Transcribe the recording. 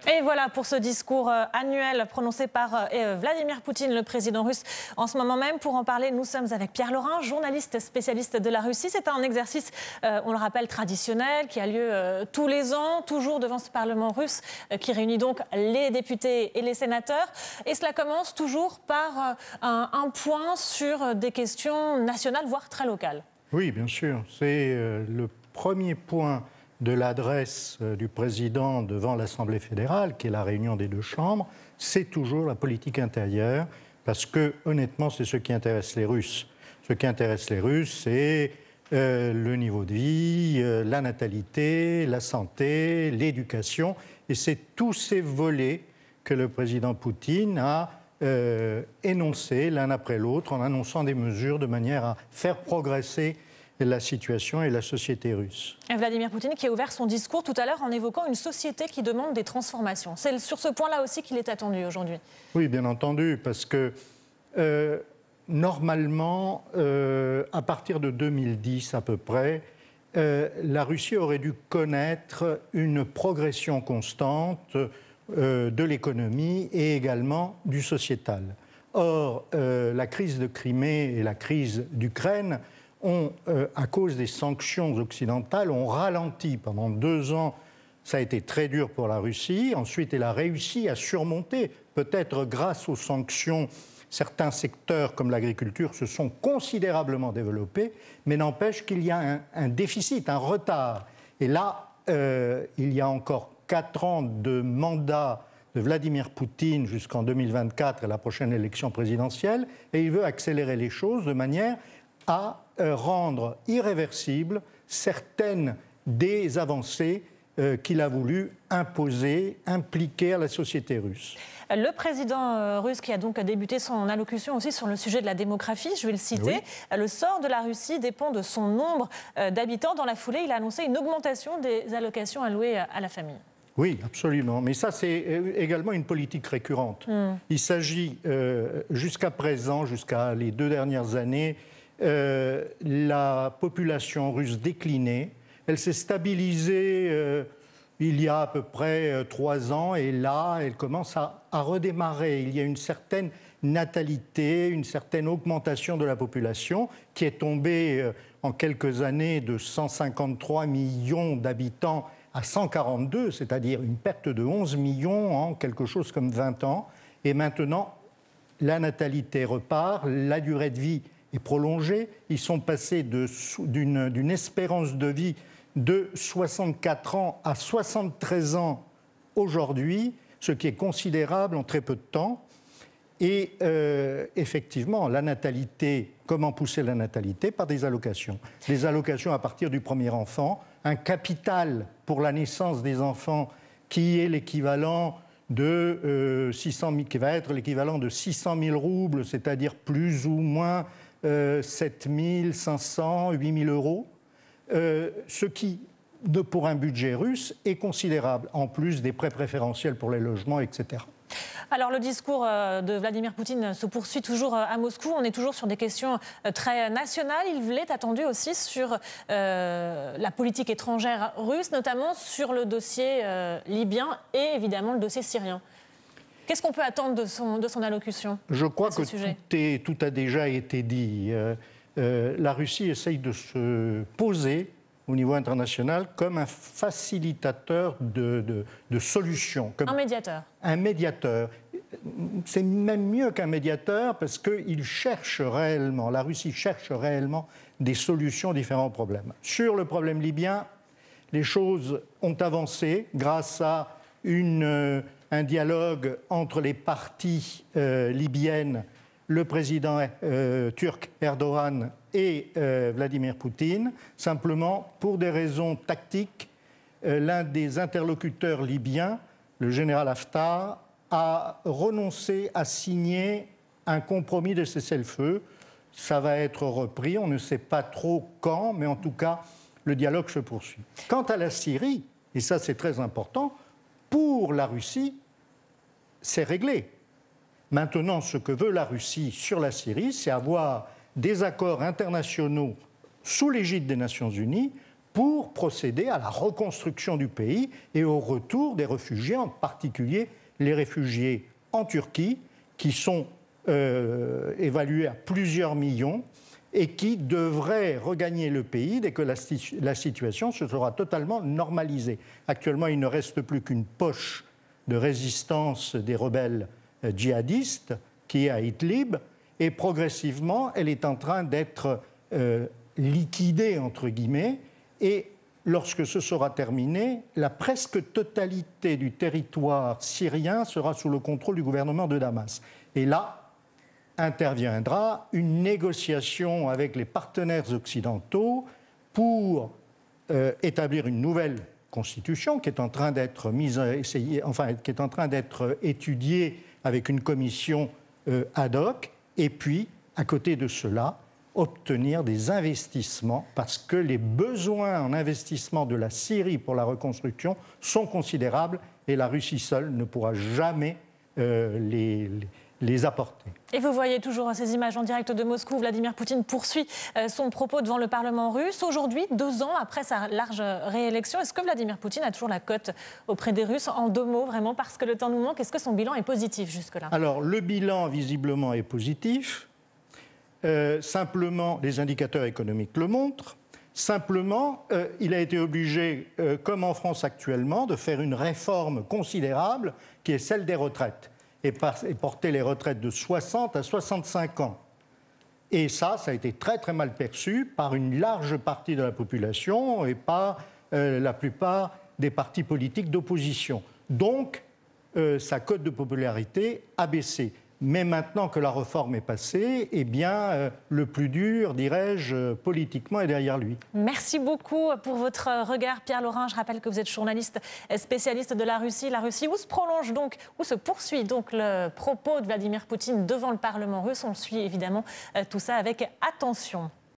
Et voilà pour ce discours annuel prononcé par Vladimir Poutine, le président russe, en ce moment même. Pour en parler, nous sommes avec Pierre Laurin, journaliste spécialiste de la Russie. C'est un exercice, on le rappelle, traditionnel, qui a lieu tous les ans, toujours devant ce Parlement russe, qui réunit donc les députés et les sénateurs. Et cela commence toujours par un point sur des questions nationales, voire très locales. Oui, bien sûr. C'est le premier point de l'adresse du président devant l'Assemblée fédérale, qui est la réunion des deux chambres, c'est toujours la politique intérieure, parce que, honnêtement, c'est ce qui intéresse les Russes. Ce qui intéresse les Russes, c'est le niveau de vie, la natalité, la santé, l'éducation, et c'est tous ces volets que le président Poutine a énoncés l'un après l'autre, en annonçant des mesures de manière à faire progresser la situation et la société russe. Vladimir Poutine qui a ouvert son discours tout à l'heure en évoquant une société qui demande des transformations. C'est sur ce point-là aussi qu'il est attendu aujourd'hui. Oui, bien entendu, parce que normalement, à partir de 2010 à peu près, la Russie aurait dû connaître une progression constante de l'économie et également du sociétal. Or, la crise de Crimée et la crise d'Ukraine à cause des sanctions occidentales, ont ralenti. Pendant 2 ans, ça a été très dur pour la Russie. Ensuite, elle a réussi à surmonter, peut-être grâce aux sanctions, certains secteurs comme l'agriculture se sont considérablement développés, mais n'empêche qu'il y a un déficit, un retard. Et là, il y a encore 4 ans de mandat de Vladimir Poutine jusqu'en 2024 et la prochaine élection présidentielle, et il veut accélérer les choses de manière à rendre irréversibles certaines des avancées qu'il a voulu imposer, impliquer à la société russe. Le président russe qui a donc débuté son allocution aussi sur le sujet de la démographie, je vais le citer. Oui. Le sort de la Russie dépend de son nombre d'habitants. Dans la foulée, il a annoncé une augmentation des allocations allouées à la famille. Oui, absolument. Mais ça, c'est également une politique récurrente. Il s'agit, jusqu'à présent, jusqu'à les 2 dernières années, la population russe déclinait. Elle s'est stabilisée il y a à peu près 3 ans et là, elle commence à redémarrer. Il y a une certaine natalité, une certaine augmentation de la population qui est tombée en quelques années de 153 millions d'habitants à 142, c'est-à-dire une perte de 11 millions en quelque chose comme 20 ans. Et maintenant, la natalité repart, la durée de vie est prolongée. Ils sont passés d'une espérance de vie de 64 ans à 73 ans aujourd'hui, ce qui est considérable en très peu de temps. Et effectivement, la natalité, comment pousser la natalité? Par des allocations. Des allocations à partir du premier enfant, un capital pour la naissance des enfants qui est l'équivalent de 600 000, qui va être l'équivalent de 600 000 roubles, c'est-à-dire plus ou moins 7 500, 8 000 euros, ce qui, pour un budget russe, est considérable, en plus des prêts préférentiels pour les logements, etc. Alors, le discours de Vladimir Poutine se poursuit toujours à Moscou. On est toujours sur des questions très nationales. Il est attendu aussi sur la politique étrangère russe, notamment sur le dossier libyen et évidemment le dossier syrien. Qu'est-ce qu'on peut attendre de son allocution? Je crois que tout a déjà été dit. La Russie essaye de se poser au niveau international comme un facilitateur de solutions. Comme un médiateur. Un médiateur. C'est même mieux qu'un médiateur parce qu'il cherche réellement, la Russie cherche réellement des solutions aux différents problèmes. Sur le problème libyen, les choses ont avancé grâce à un dialogue entre les parties libyennes, le président turc Erdogan et Vladimir Poutine. Simplement, pour des raisons tactiques, l'un des interlocuteurs libyens, le général Haftar, a renoncé à signer un compromis de cessez-le-feu. Ça va être repris, on ne sait pas trop quand, mais en tout cas, le dialogue se poursuit. Quant à la Syrie, et ça c'est très important, pour la Russie, c'est réglé. Maintenant, ce que veut la Russie sur la Syrie, c'est avoir des accords internationaux sous l'égide des Nations Unies pour procéder à la reconstruction du pays et au retour des réfugiés, en particulier les réfugiés en Turquie, qui sont évalués à plusieurs millions et qui devraient regagner le pays dès que la situation se sera totalement normalisée. Actuellement, il ne reste plus qu'une poche de résistance des rebelles djihadistes qui est à Idlib, et progressivement, elle est en train d'être liquidée, entre guillemets, et lorsque ce sera terminé, la presque totalité du territoire syrien sera sous le contrôle du gouvernement de Damas. Et là, interviendra une négociation avec les partenaires occidentaux pour établir une nouvelle constitution qui est en train d'être qui est en train d'être étudiée avec une commission ad hoc, et puis, à côté de cela, obtenir des investissements, parce que les besoins en investissement de la Syrie pour la reconstruction sont considérables et la Russie seule ne pourra jamais les apporter. Et vous voyez toujours ces images en direct de Moscou. Vladimir Poutine poursuit son propos devant le Parlement russe. Aujourd'hui, 2 ans après sa large réélection, est-ce que Vladimir Poutine a toujours la cote auprès des Russes? En 2 mots, vraiment, parce que le temps nous manque, est-ce que son bilan est positif jusque-là? Alors, le bilan, visiblement, est positif. Simplement, les indicateurs économiques le montrent. Simplement, il a été obligé, comme en France actuellement, de faire une réforme considérable qui est celle des retraites et porter les retraites de 60 à 65 ans. Et ça a été très très mal perçu par une large partie de la population et par la plupart des partis politiques d'opposition. Donc, sa cote de popularité a baissé. Mais maintenant que la réforme est passée, eh bien, le plus dur, dirais-je, politiquement, est derrière lui. Merci beaucoup pour votre regard, Pierre Laurin. Je rappelle que vous êtes journaliste spécialiste de la Russie. La Russie, où se poursuit donc le propos de Vladimir Poutine devant le Parlement russe. On suit évidemment tout ça avec attention.